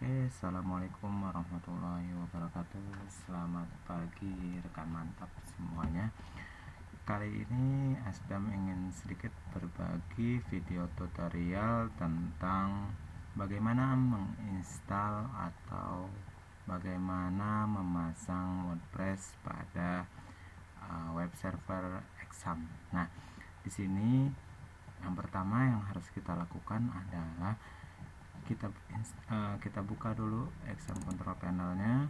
Assalamualaikum warahmatullahi wabarakatuh. Selamat pagi rekan mantap semuanya. Kali ini Asdam ingin sedikit berbagi video tutorial tentang bagaimana menginstal atau bagaimana memasang WordPress pada web server Exam. Nah, di sini yang pertama yang harus kita lakukan adalah kita buka dulu Exam Control Panelnya.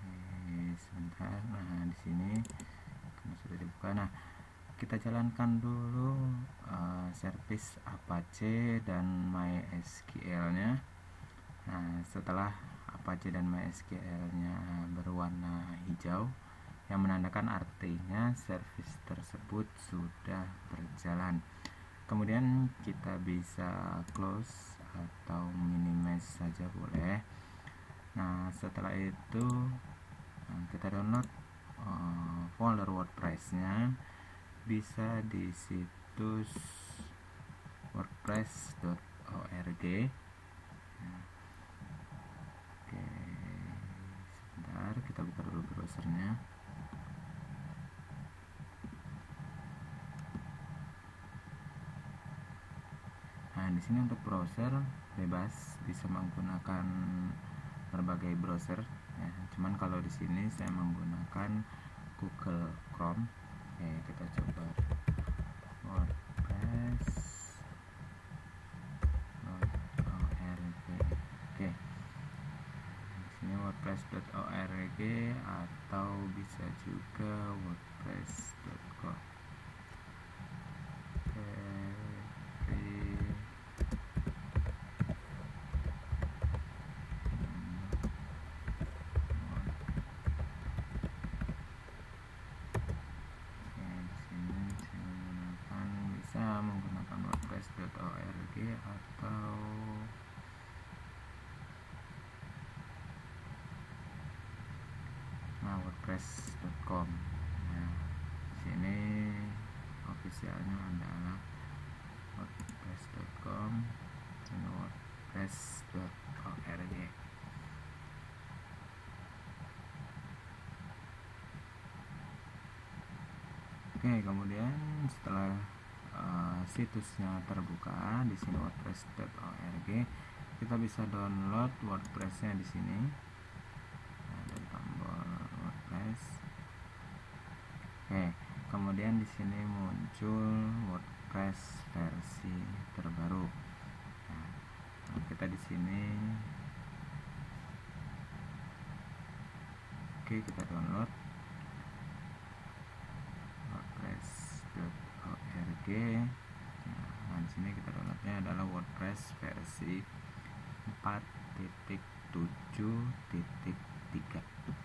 Oke, sebentar. Nah, di sini karena sudah dibuka. Nah, kita jalankan dulu service Apache dan MySQL-nya. Nah, setelah Apache dan MySQL-nya berwarna hijau, yang menandakan artinya service tersebut sudah berjalan. Kemudian kita bisa close atau minimize saja boleh. Nah, setelah itu kita download folder WordPress-nya, bisa di situs wordpress.org. Oke, sebentar kita buka dulu browsernya. Nah, di sini untuk browser bebas, bisa menggunakan berbagai browser ya. Cuman kalau di sini saya menggunakan Google Chrome. Oke, kita coba wordpress.org. Oke. Di sini wordpress.org atau bisa juga wordpress.com. Menggunakan wordpress.org atau wordpress.com. Nah, sini officialnya adalah wordpress.com dan wordpress.org. Oke, kemudian setelah situsnya terbuka di sini wordpress.org, kita bisa download WordPress-nya di sini. Ada tombol WordPress. Oke, kemudian di sini muncul WordPress versi terbaru. Nah, kita di sini kita download wordpress.org. Nah, di sini kita downloadnya adalah WordPress versi 4.7.3.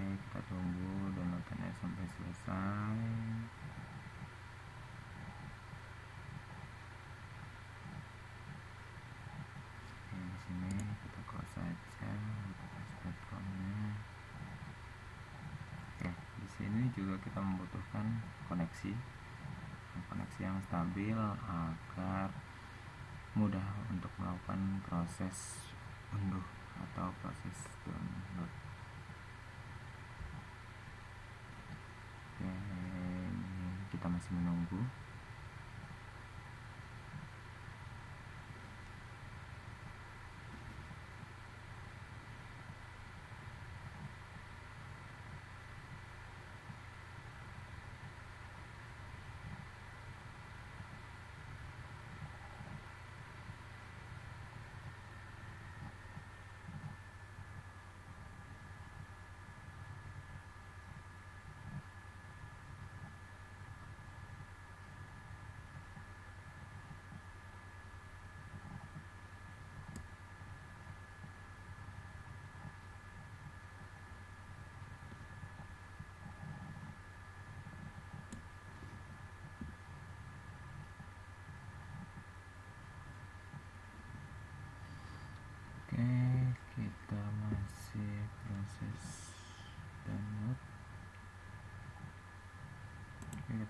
Kita tunggu downloadannya sampai selesai. Di sini kita close saja wordpress.com-nya. Di sini juga kita membutuhkan koneksi yang stabil agar mudah untuk melakukan proses unduh atau proses download. Kita masih menunggu.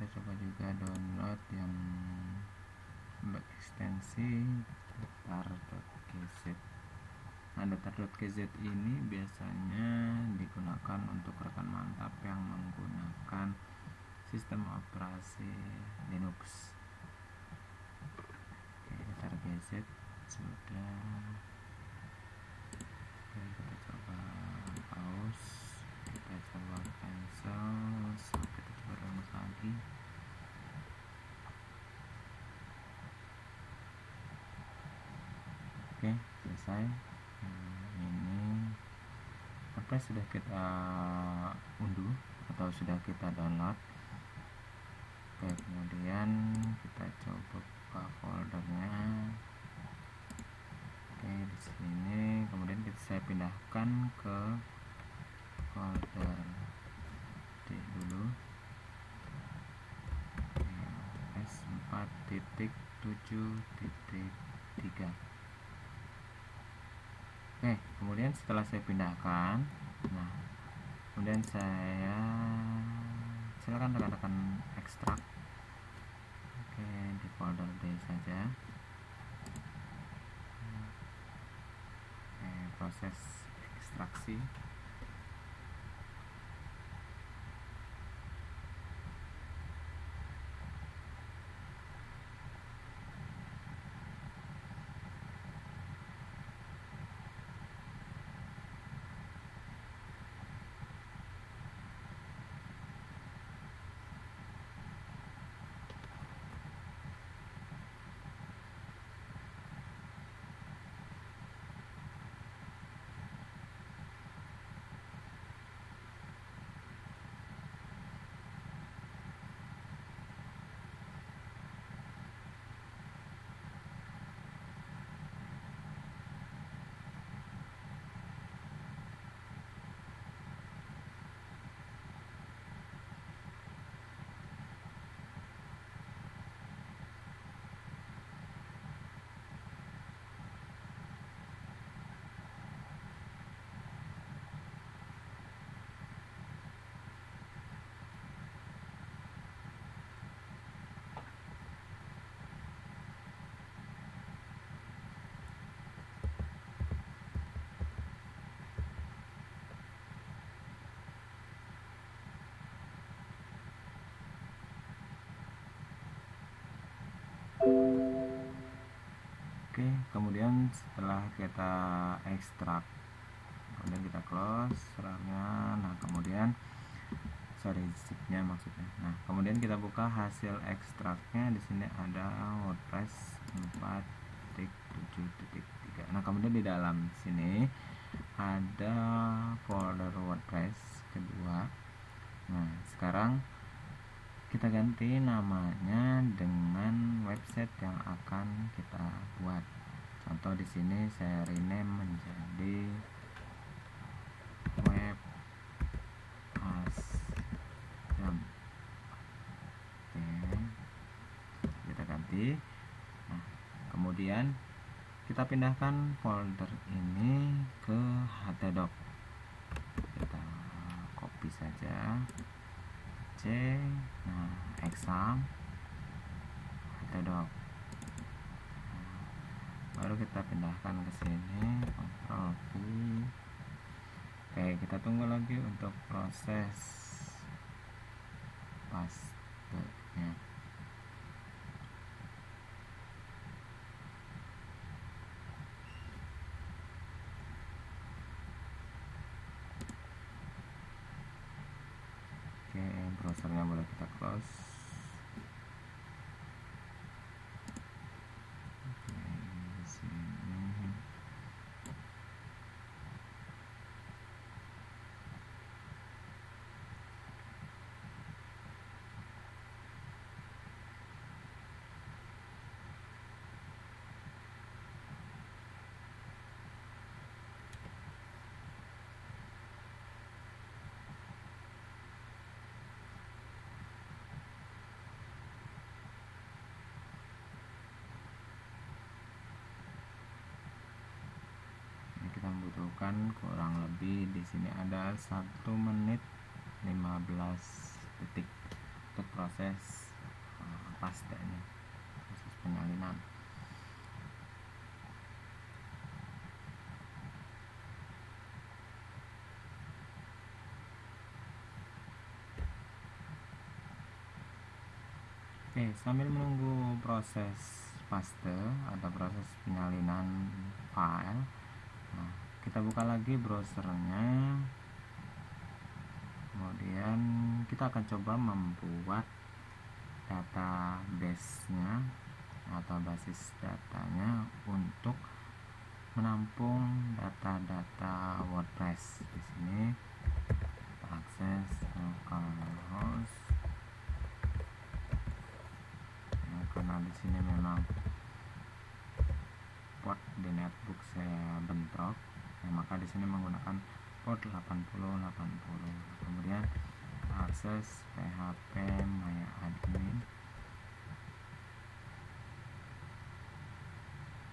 kita coba juga download yang ekstensi datar.gz. Nah, datar.gz ini biasanya digunakan untuk rekan mantap yang menggunakan sistem operasi Linux. Oke, datar.gz sudah. Oke, kita coba pause, kita coba cancel, kita coba download lagi. Oke, selesai. Ini WordPress sudah kita unduh atau sudah kita download. Oke, kemudian kita coba buka foldernya. Oke, di sini kemudian saya pindahkan ke folder D dulu, S4.7.3. Oke, kemudian setelah saya pindahkan, nah kemudian silakan rekan-rekan ekstrak. Oke, di folder D saja. Oke, proses ekstraksi. Oke, kemudian setelah kita ekstrak, kemudian kita close servernya. Nah, kemudian zipnya maksudnya. Nah, kemudian kita buka hasil ekstraknya. Di sini ada WordPress 4.7.3. Nah, kemudian di dalam sini ada folder WordPress kedua. Nah, sekarang kita ganti namanya dengan website yang akan kita buat. Contoh di sini saya rename menjadi web asdam. Oke, kita ganti. Nah, kemudian kita pindahkan folder ini ke htdoc. Kita copy saja. Nah, exam htdoc. Baru kita pindahkan ke sini, Ctrl V. Oke, kita tunggu lagi untuk proses pastenya. Oke, browsernya boleh kita close. Oke, di sini. Kita membutuhkan kurang lebih di sini ada 1 menit 15 detik. untuk proses pastanya, proses penyalinan. Oke, sambil menunggu proses paste atau proses penyalinan file, kita buka lagi browsernya. Kemudian kita akan coba membuat database-nya atau basis datanya untuk menampung data-data WordPress. Di sini kita akses localhost. Karena di sini memang port di netbook saya bentrok, maka di sini menggunakan port 8080. Kemudian akses php myadmin.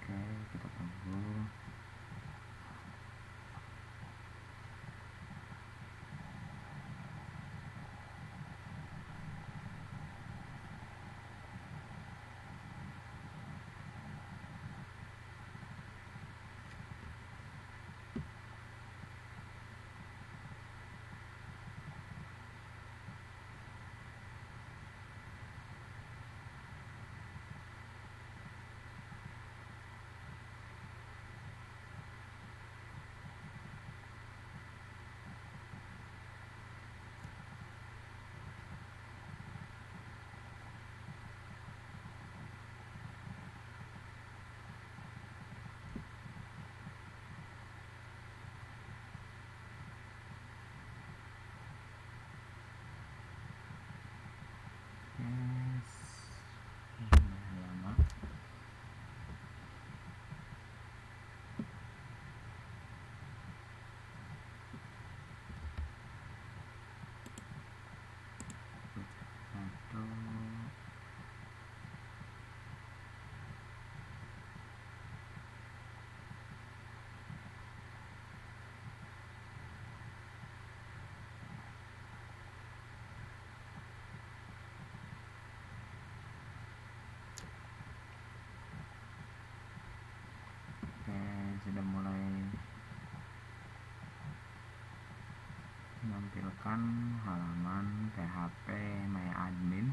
Oke, kita tunggu. Lama. Oke, sudah mulai menampilkan halaman PHP myadmin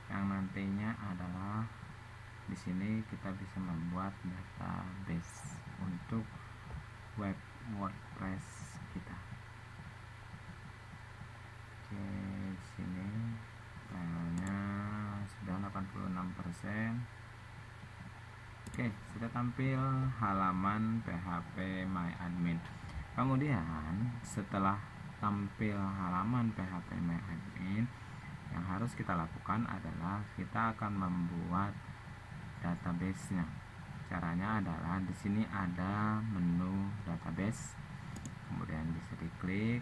yang nantinya adalah di sini kita bisa membuat database untuk web WordPress kita. Oke, di sini filenya sudah 86%. Oke, sudah tampil halaman PHP myadmin. Kemudian setelah tampil halaman PHP myadmin, yang harus kita lakukan adalah kita akan membuat database-nya. Caranya adalah di sini ada menu database, kemudian bisa diklik.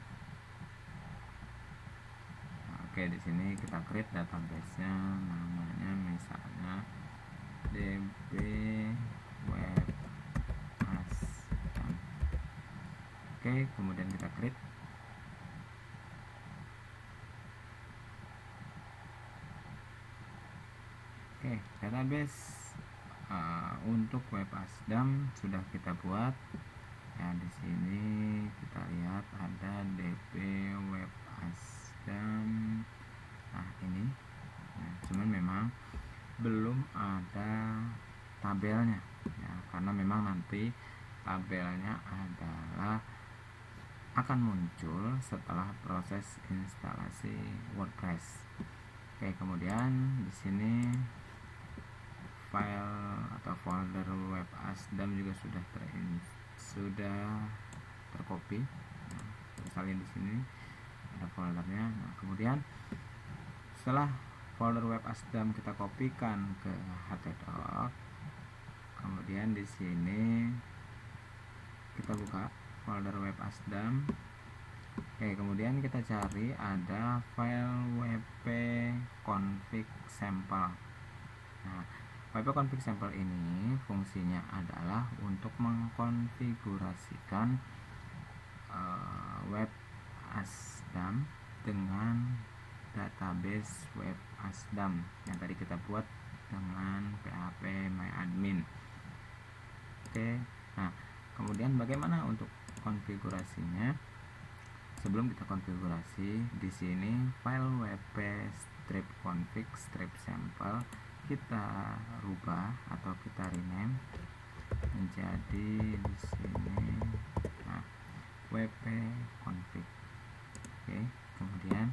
Oke, di sini kita create database-nya, namanya misalnya DB Web Asdam. Oke, kemudian kita create. Oke, database untuk Web Asdam sudah kita buat. Ya, di sini kita lihat ada DB Web Asdam. Nah, ini. Nah, cuman memang belum ada tabelnya ya, karena memang nanti tabelnya adalah akan muncul setelah proses instalasi WordPress. Oke, kemudian di sini file atau folder Web Asdam juga sudah tercopy. Nah, misalnya di sini ada foldernya. Nah, kemudian setelah folder Web Asdam kita kopikan ke htdoc, kemudian di sini kita buka folder Web Asdam. Oke, kemudian kita cari ada file wp config sampel. Nah, wp config sampel ini fungsinya adalah untuk mengkonfigurasikan Web Asdam dengan database web asdam yang tadi kita buat dengan PHP MyAdmin. Oke, nah kemudian bagaimana untuk konfigurasinya? Sebelum kita konfigurasi, di sini file wp strip config strip sample kita rubah atau kita rename menjadi di sini wp config. Oke, kemudian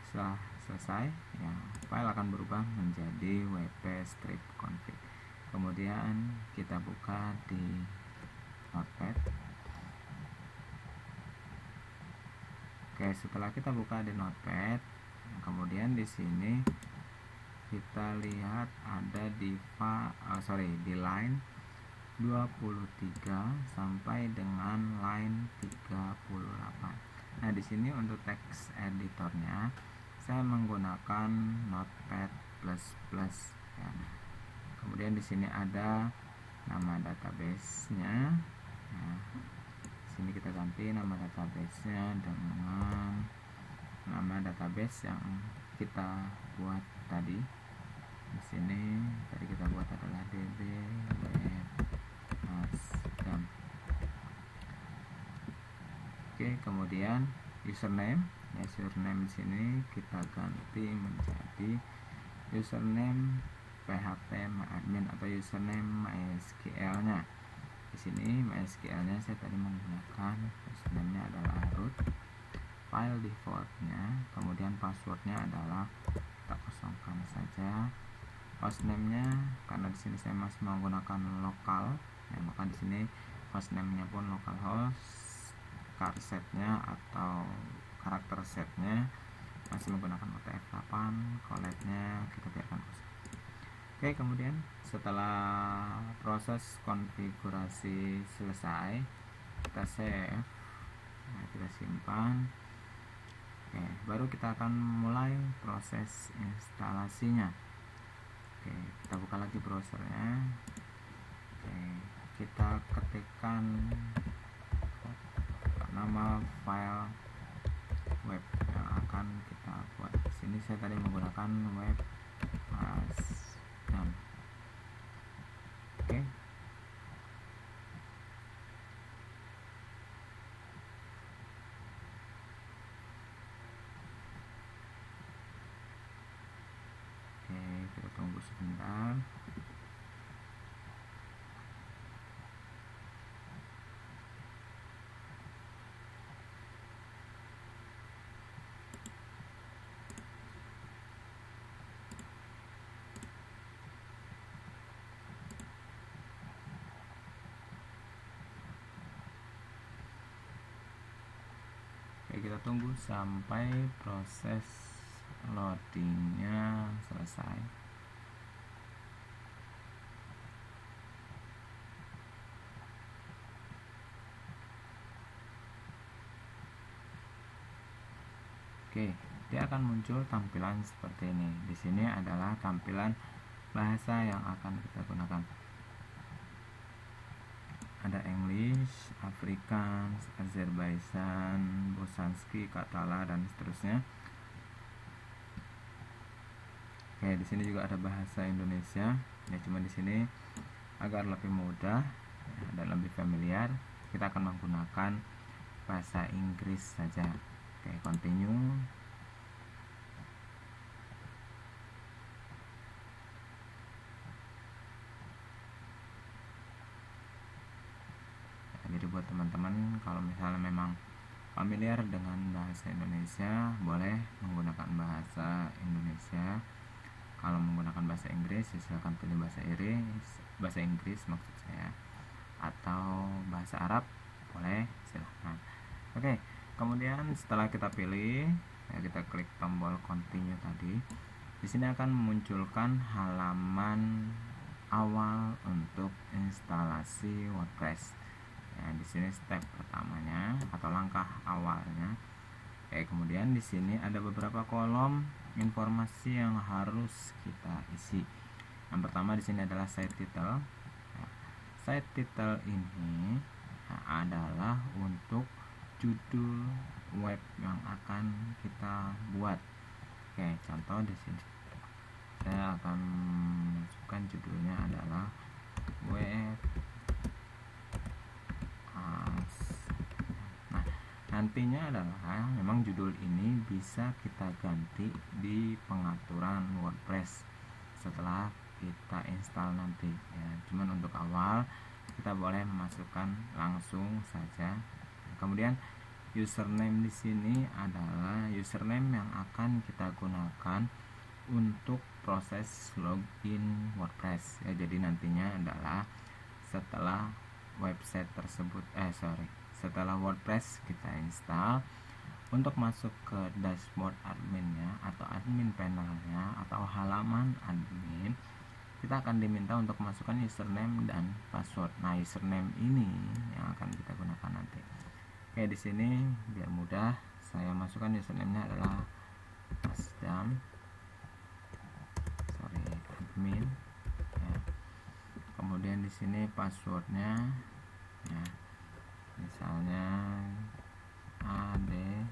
setelah selesai ya, file akan berubah menjadi wp strip config. Kemudian kita buka di notepad. Oke, setelah kita buka di notepad, kemudian di sini kita lihat ada di line 23 sampai dengan line 38. Nah, di sini untuk teks editornya saya menggunakan Notepad++ ya. Kemudian di sini ada nama database-nya. Nah, sini kita ganti nama database-nya dengan nama database yang kita buat tadi. Di sini tadi kita buat adalah db web asdam. Oke, kemudian username ya, username di sini kita ganti menjadi username PHP MyAdmin atau username MySQL-nya. Di sini MySQL-nya saya tadi menggunakan username-nya adalah root, file default-nya, kemudian password-nya adalah kita kosongkan saja. Hostname-nya karena di sini saya masih menggunakan lokal, ya, maka di sini hostname-nya pun localhost, char set-nya atau karakter set-nya masih menggunakan UTF-8, collect-nya kita biarkan kosong. Oke, kemudian setelah proses konfigurasi selesai, kita save, nah, kita simpan. Oke, baru kita akan mulai proses instalasinya. Oke, kita buka lagi browsernya. Oke, kita ketikkan nama file web yang akan kita buat. Di sini saya tadi menggunakan web asdam. Oke. Oke, kita tunggu sebentar. Kita tunggu sampai proses loadingnya selesai. Oke, dia akan muncul tampilan seperti ini. Di sini adalah tampilan bahasa yang akan kita gunakan. Ada English, Afrikaans, Azerbaijan, Bosanski, Katala, dan seterusnya. Oke, di sini juga ada bahasa Indonesia. Ya, cuma di sini agar lebih mudah ya, dan lebih familiar, kita akan menggunakan bahasa Inggris saja. Oke, continue. Jadi buat teman-teman kalau misalnya memang familiar dengan bahasa Indonesia, boleh menggunakan bahasa Indonesia. Kalau menggunakan bahasa Inggris, silakan pilih bahasa Inggris maksud saya, atau bahasa Arab, boleh, silahkan. Oke, kemudian setelah kita pilih, ya, kita klik tombol continue tadi. Di sini akan memunculkan halaman awal untuk instalasi WordPress. Ya, di sini step pertamanya atau langkah awalnya. Kemudian di sini ada beberapa kolom informasi yang harus kita isi. Yang pertama di sini adalah site title. Ya, site title ini adalah untuk judul web yang akan kita buat. Oke, contoh di sini saya akan masukkan judulnya adalah web as. Nah, nantinya adalah memang judul ini bisa kita ganti di pengaturan WordPress setelah kita install nanti ya. Cuman untuk awal kita boleh memasukkan langsung saja. Kemudian username di sini adalah username yang akan kita gunakan untuk proses login WordPress ya. Jadi nantinya adalah setelah website tersebut setelah WordPress kita install, untuk masuk ke dashboard adminnya atau admin panelnya atau halaman admin, kita akan diminta untuk masukkan username dan password. Nah, username ini yang akan kita gunakan nanti. Oke, di sini biar mudah saya masukkan username-nya adalah admin ya. Kemudian di sini passwordnya ya, misalnya adm1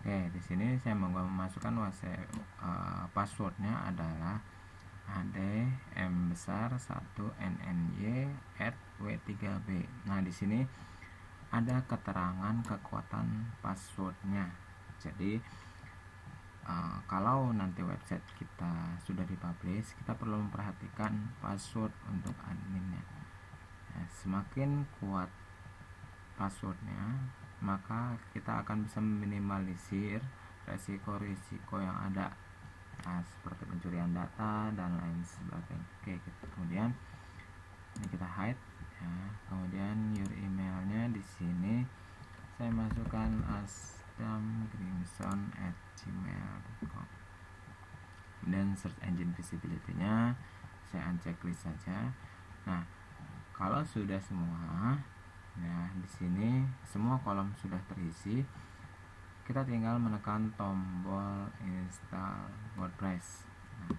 Oke, di sini saya mau memasukkan passwordnya adalah adm besar 1nny@w3b. Nah, di sini ada keterangan kekuatan passwordnya. Jadi kalau nanti website kita sudah dipublish, kita perlu memperhatikan password untuk adminnya. Nah, semakin kuat passwordnya, maka kita akan bisa meminimalisir resiko-risiko yang ada, seperti pencurian data dan lain sebagainya. Oke, kemudian ini kita hide ya. Kemudian your emailnya di sini saya masukkan asdamgrimson@gmail.com. Dan search engine visibility-nya saya unchecklist saja. Nah, kalau sudah semua, nah di sini semua kolom sudah terisi, kita tinggal menekan tombol install WordPress. Nah,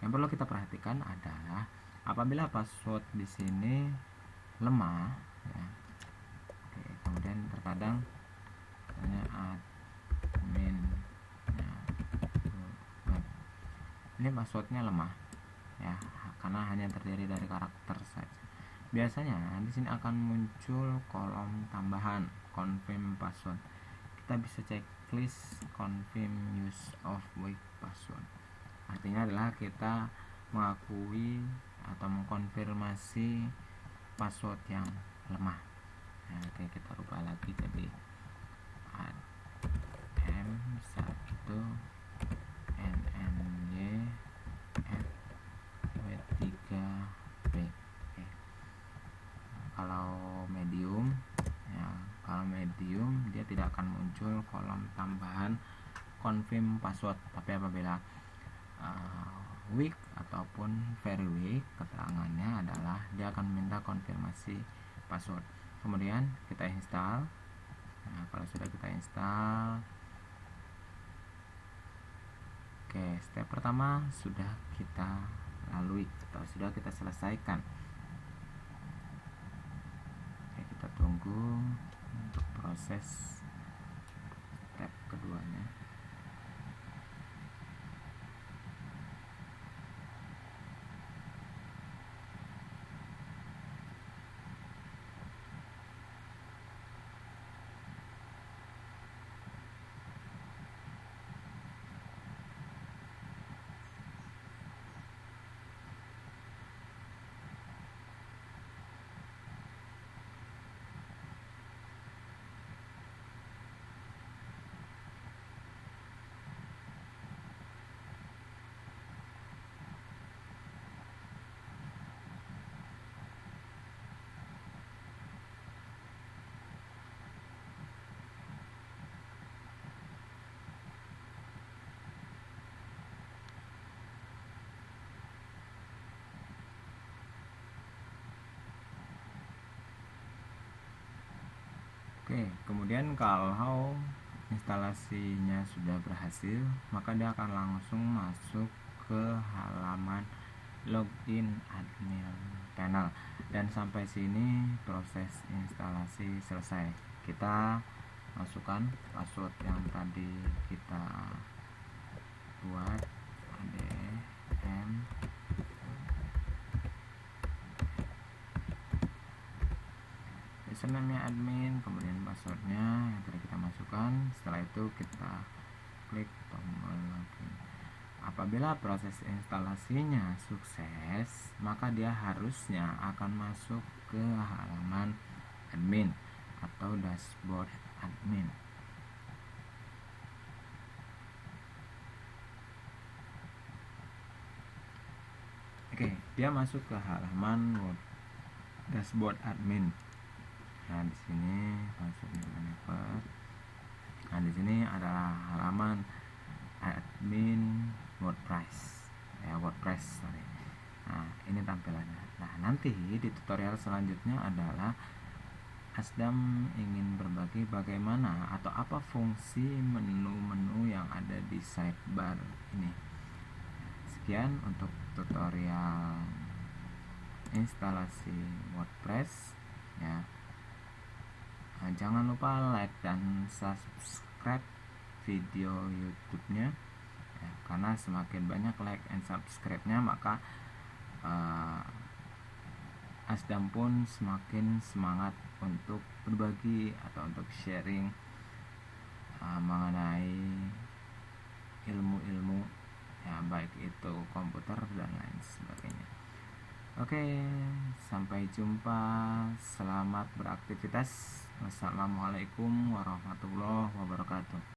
yang perlu kita perhatikan adalah apabila password di sini lemah ya. Oke, kemudian terkadang misalnya admin ya, ini passwordnya lemah ya, karena hanya terdiri dari karakter saja. Biasanya di sini akan muncul kolom tambahan confirm password. Kita bisa checklist confirm use of weak password. Artinya adalah kita mengakui atau mengkonfirmasi password yang lemah. Nah, oke, kita rubah lagi jadi adm1nny@w3b. Kalau medium ya, kalau medium dia tidak akan muncul kolom tambahan confirm password, tapi apabila weak ataupun very weak, keterangannya adalah dia akan minta konfirmasi password. Kemudian kita install. Nah, kalau sudah kita install, oke, step pertama sudah kita lalui atau sudah kita selesaikan. Kita tunggu untuk proses step keduanya. Oke, kemudian kalau instalasinya sudah berhasil, maka dia akan langsung masuk ke halaman login admin panel. Dan sampai sini proses instalasi selesai. Kita masukkan password yang tadi kita buat, adm username admin, kemudian passwordnya yang tadi kita masukkan. Setelah itu kita klik tombol login. Apabila proses instalasinya sukses, maka dia harusnya akan masuk ke halaman admin atau dashboard admin. Oke, dia masuk ke halaman dashboard admin. Nah, di sini masuk ke Never. Nah, di sini adalah halaman admin WordPress. Sorry. Nah, ini tampilannya. Nah, nanti di tutorial selanjutnya adalah Asdam ingin berbagi bagaimana atau apa fungsi menu-menu yang ada di sidebar ini. Sekian untuk tutorial instalasi WordPress ya. Jangan lupa like dan subscribe video YouTube-nya ya, karena semakin banyak like and subscribe-nya maka Asdam pun semakin semangat untuk berbagi atau untuk sharing mengenai ilmu-ilmu ya, baik itu komputer dan lain sebagainya. Oke, sampai jumpa. Selamat beraktivitas. Wassalamualaikum warahmatullahi wabarakatuh.